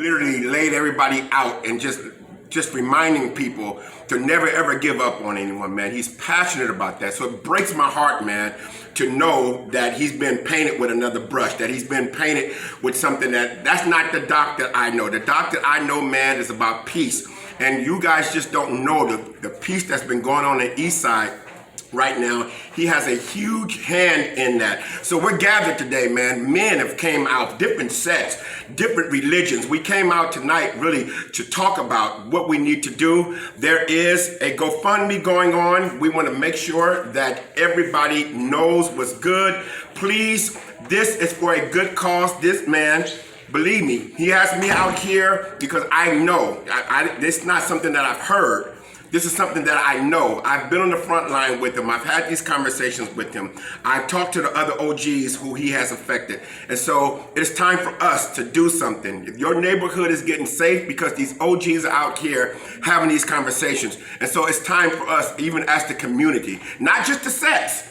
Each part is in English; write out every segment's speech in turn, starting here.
literally laid everybody out and just reminding people to never ever give up on anyone, man. He's passionate about that. So it breaks my heart, man, to know that he's been painted with another brush, that he's been painted with something that's not the Doc that I know. The Doc that I know, man, is about peace. And you guys just don't know the peace that's been going on the East Side right now. He has a huge hand in that. So we're gathered today, man. Men have came out, different sects, different religions. We came out tonight really to talk about what we need to do. There is a GoFundMe going on. We want to make sure that everybody knows what's good. Please, this is for a good cause. This man, believe me, he has me out here because I know. This is not something that I've heard. This is something that I know. I've been on the front line with him. I've had these conversations with him. I've talked to the other OGs who he has affected. And so it's time for us to do something. If your neighborhood is getting safe because these OGs are out here having these conversations. And so it's time for us, even as the community, not just the sects,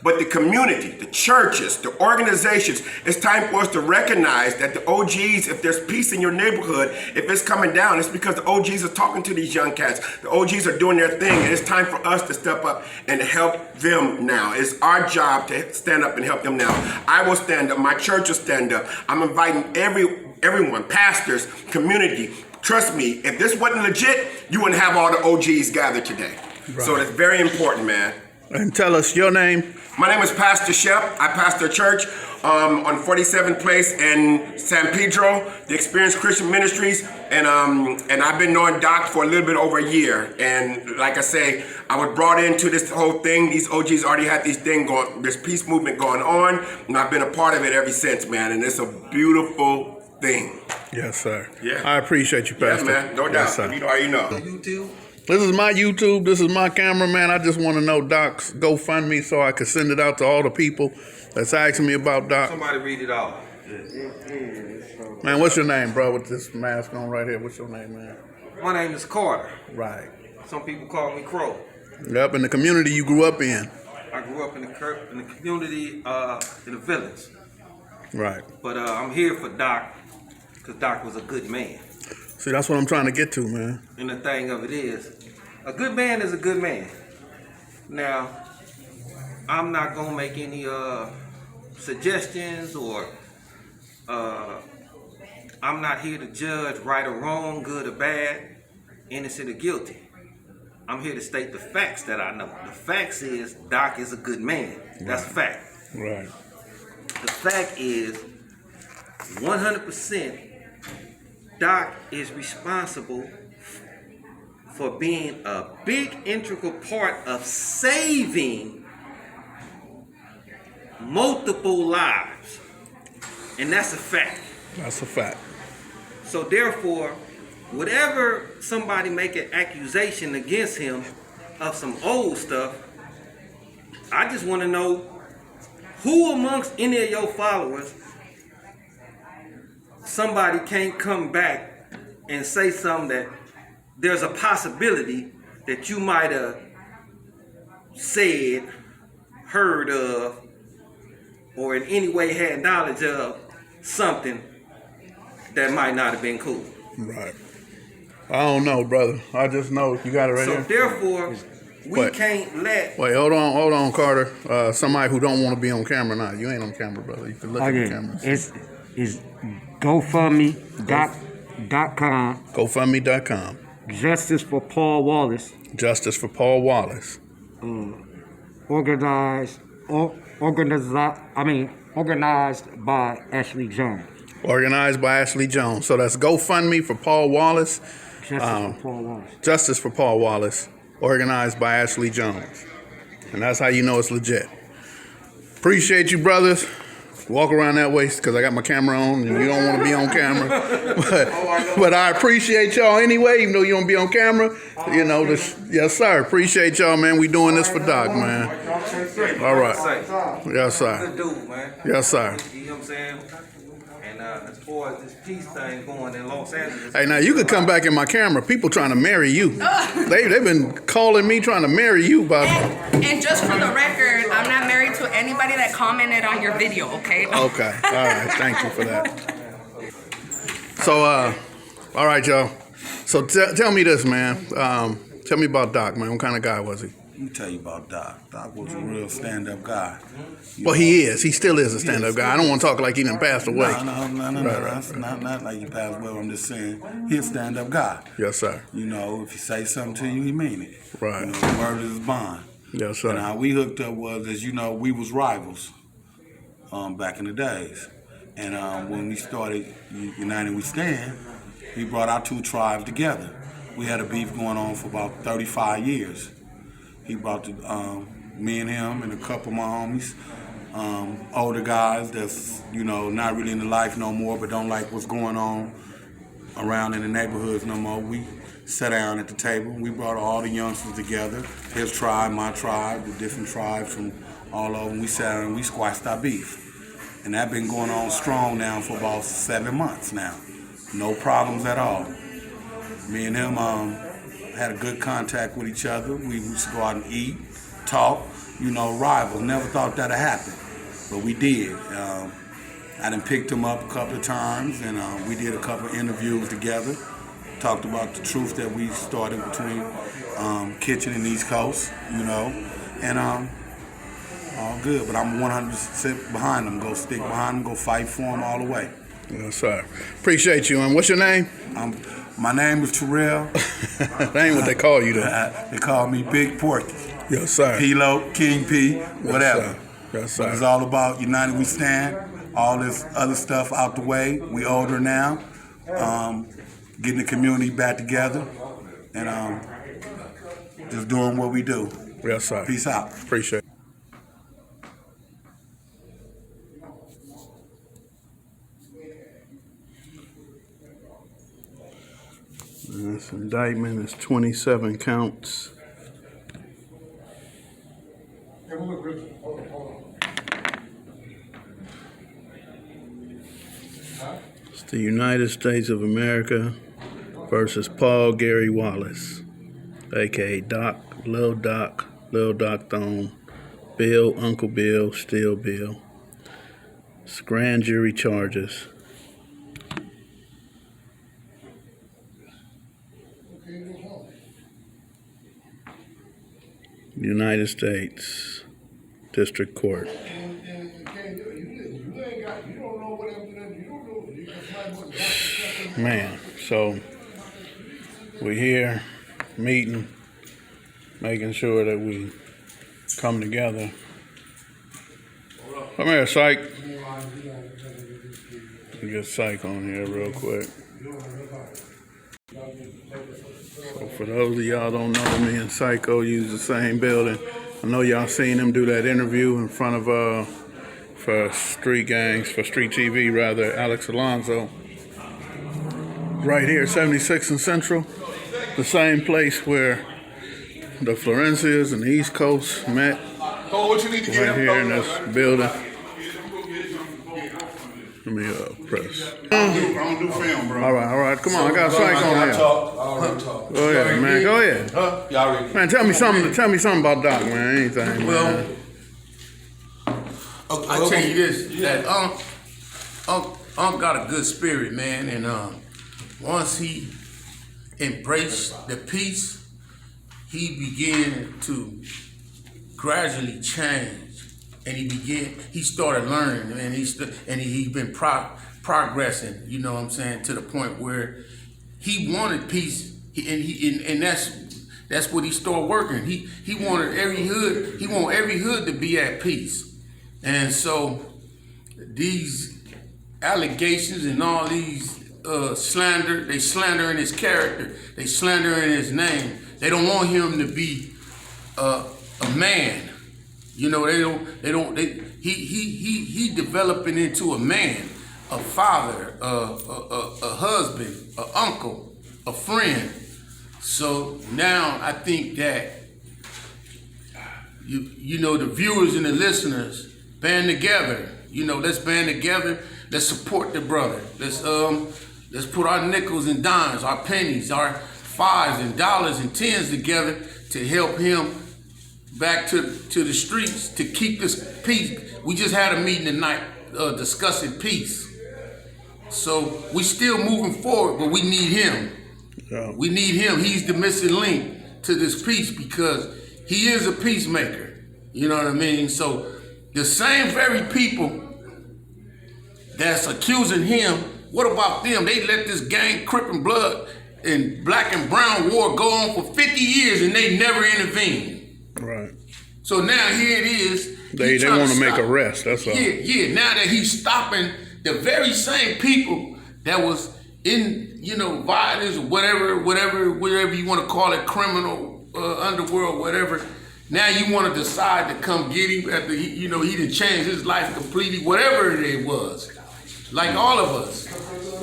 but the community, the churches, the organizations, it's time for us to recognize that the OGs, if there's peace in your neighborhood, if it's coming down, it's because the OGs are talking to these young cats. The OGs are doing their thing, and it's time for us to step up and help them now. It's our job to stand up and help them now. I will stand up. My church will stand up. I'm inviting everyone, pastors, community. Trust me, if this wasn't legit, you wouldn't have all the OGs gathered today. Right. So it's very important, man. And tell us your name. My name is Pastor Skipp. I pastor a church on 47th Place in San Pedro, the Experience Christian Ministries, and I've been knowing Doc for a little bit over a year. And like I say, I was brought into this whole thing. These OGs already had this peace movement going on, and I've been a part of it ever since, man. And it's a beautiful thing. Yes, sir. Yeah. I appreciate you, Pastor. Yeah, man. No doubt. Yes, sir. You already know. YouTube. This is my YouTube. This is my camera, man. I just want to know Doc's GoFundMe so I can send it out to all the people that's asking me about Doc. Somebody read it off. Man, what's your name, bro, with this mask on right here? What's your name, man? My name is Carter. Right. Some people call me Crow. Yep, in the community you grew up in. I grew up in the community, in the village. Right. But I'm here for Doc, because Doc was a good man. See, that's what I'm trying to get to, man. And the thing of it is, a good man is a good man. Now, I'm not going to make any suggestions or I'm not here to judge right or wrong, good or bad, innocent or guilty. I'm here to state the facts that I know. The facts is Doc is a good man. That's a fact. Right. The fact is 100% Doc is responsible for being a big integral part of saving multiple lives. And that's a fact. That's a fact. So therefore, whatever somebody make an accusation against him of some old stuff, I just want to know who amongst any of your followers somebody can't come back and say something that there's a possibility that you might have said, heard of, or in any way had knowledge of something that might not have been cool. Right. I don't know, brother. I just know you got it right So here. therefore, we can't let... Wait, hold on, Carter. Somebody who don't want to be on camera now. You ain't on camera, brother. You can look at the camera. It's GoFundMe.com. GoFundMe.com. Justice for Paul Wallace. Justice for Paul Wallace. Organized by Ashley Jones. Organized by Ashley Jones. So that's GoFundMe for Paul Wallace. Justice for Paul Wallace. Justice for Paul Wallace. Organized by Ashley Jones. And that's how you know it's legit. Appreciate you, brothers. Walk around that way because I got my camera on and you don't want to be on camera. But I appreciate y'all anyway, even though you don't be on camera. You know, yes, sir. Appreciate y'all, man. We doing this for Doc, man. All right. Yes, sir. Good dude, man. Yes, sir. You know what I'm saying? And as far as this peace thing going in Los Angeles... Hey, now you could come back in my camera. People trying to marry you. They've been calling me trying to marry you. And just for the record, I'm not married to anybody that commented on your video, okay? Okay. All right. Thank you for that. So, all right, y'all. So tell me this, man. Tell me about Doc, man. What kind of guy was he? Let me tell you about Doc. Doc was a real stand-up guy. Well, he is. He still is a stand-up guy. I don't want to talk like he done passed away. No. Right. That's not like you passed away. I'm just saying he's a stand-up guy. Yes, sir. You know, if he say something to you, he mean it. Right. You know, word is bond. Yes, sir. And how we hooked up was, as you know, we was rivals back in the days. And when we started United We Stand, we brought our two tribes together. We had a beef going on for about 35 years. He brought me and him and a couple of my homies, older guys that's, you know, not really in the life no more, but don't like what's going on around in the neighborhoods no more. We sat down at the table. We brought all the youngsters together, his tribe, my tribe, the different tribes from all over. And we sat down and we squashed our beef. And that been going on strong now for about 7 months now. No problems at all. Me and him had a good contact with each other. We used to go out and eat, talk, you know, rivals. Never thought that'd happen, but we did. I done picked him up a couple of times, and we did a couple of interviews together. Talked about the truth that we started between Kitchen and East Coast, you know, and all good. But I'm 100% behind him. Go stick behind him. Go fight for him all the way. Yes, sir. Appreciate you. And what's your name? My name is Terrell. That ain't what they call you, though. They call me Big Porky. Yes, sir. Kilo, King P, whatever. Yes, sir. But it's all about United We Stand. All this other stuff out the way. We older now. Getting the community back together. And just doing what we do. Yes, sir. Peace out. Appreciate it. This indictment is 27 counts. It's the United States of America versus Paul Gary Wallace, aka Doc, Lil Doc Thone, Bill, Uncle Bill, Still Bill. It's grand jury charges. United States District Court. Man, so we're here meeting, making sure that we come together. Come here, Psych. Get Psych on here real quick. So for those of y'all don't know, me and Psycho use the same building. I know y'all seen him do that interview in front of for Street Gangs, for Street TV rather, Alex Alonso. Right here, 76 and Central, the same place where the Florencias and the East Coast met. Right here in this building. Let me press. I don't do film, bro. All right. Come on, I got Psych on here. Talk. Go ahead, man. Go ahead. Y'all ready? Man, tell me something about Doc, man. Anything, Well, man. I tell you this, that Unc got a good spirit, man, and once he embraced the peace, he began to gradually change. And he started learning, and he's been progressing, you know what I'm saying, to the point where he wanted peace, and that's what he started working. He wanted every hood to be at peace. And so these allegations and all these they slander in his character, they slander in his name. They don't want him to be a man. You know, he developing into a man, a father, a husband, an uncle, a friend. So now I think that you know, the viewers and the listeners band together. You know, let's band together. Let's support the brother. Let's put our nickels and dimes, our pennies, our fives and dollars and tens together to help him back to the streets, to keep this peace. We just had a meeting tonight discussing peace. So we still moving forward, but we need him. Yeah. We need him. He's the missing link to this peace because he is a peacemaker. You know what I mean? So the same very people that's accusing him, what about them? They let this gang Crip and Blood and Black and Brown war go on for 50 years and they never intervened. Right. So now here it is. They want to make arrests. That's all. Yeah. Now that he's stopping the very same people that was in, violence or whatever you want to call it, criminal underworld, whatever. Now you want to decide to come get him after he done changed his life completely, whatever it was. Like all of us,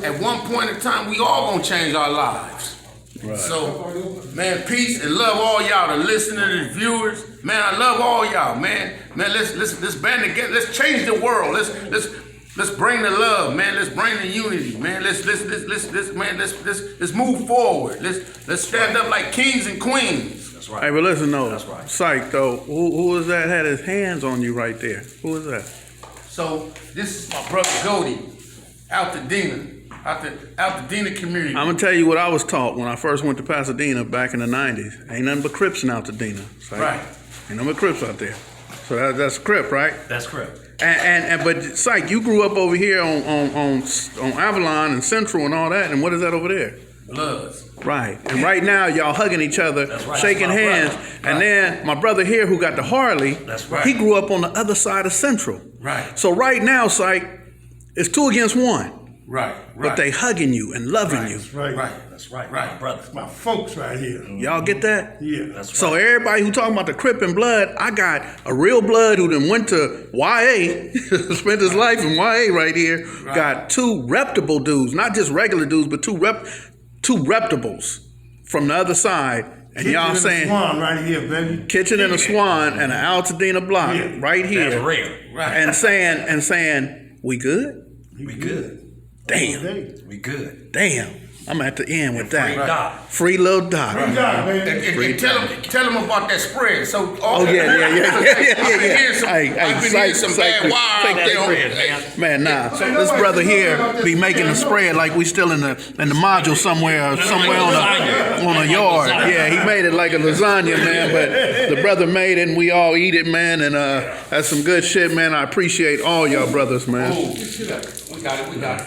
at one point in time, we all gonna change our lives. Right. So, man, peace and love all y'all, the listeners, the viewers. Man, I love all y'all, man. Man, let's band together. Let's change the world. Let's bring the love, man. Let's bring the unity, man. Let's move forward. Let's stand up like kings and queens. That's right. Hey, but listen though, that's right. Psych though, who was that had his hands on you right there? Who was that? So this is my brother Goldie, out the Dina community. I'm gonna tell you what I was taught when I first went to Pasadena back in the 90s. Ain't nothing but Crips in Altadena. Right. Ain't nothing but Crips out there. So that's Crip, right? That's Crip. But Psych, you grew up over here on Avalon and Central and all that, and what is that over there? Bloods. Right. And right now y'all hugging each other, right. shaking hands. Right. And then my brother here who got the Harley, That's right. he grew up on the other side of Central. Right. So right now, Psych, it's 2 against 1. Right. But they hugging you and loving you. Right. That's right. My brother. My folks right here. Y'all get that? Yeah. That's right. So everybody who talking about the Crip and Blood, I got a real blood who then went to YA, spent his life in YA right here. Right. Got 2 reputable dudes, not just regular dudes, but two reputables from the other side. And Kitchen y'all and saying Swan right here, baby. Kitchen and a Swan and an Altadena block Yeah. right here. That's real. Right. And saying, we good? We good. Damn. We good. Damn. I'm at the end with that. Free Doc. Free Lil Doc. Good job, baby. And tell them about that spread. So Oh yeah. I've been hearing some, Hey, I've been hearing some bad wire out there. Man, nah. This brother here be making a spread like we still in the module somewhere on a yard. Yeah, he made it like a lasagna, man. But the brother made it, and we all eat it, man. And that's some good shit, man. I appreciate all y'all brothers, man. We got it.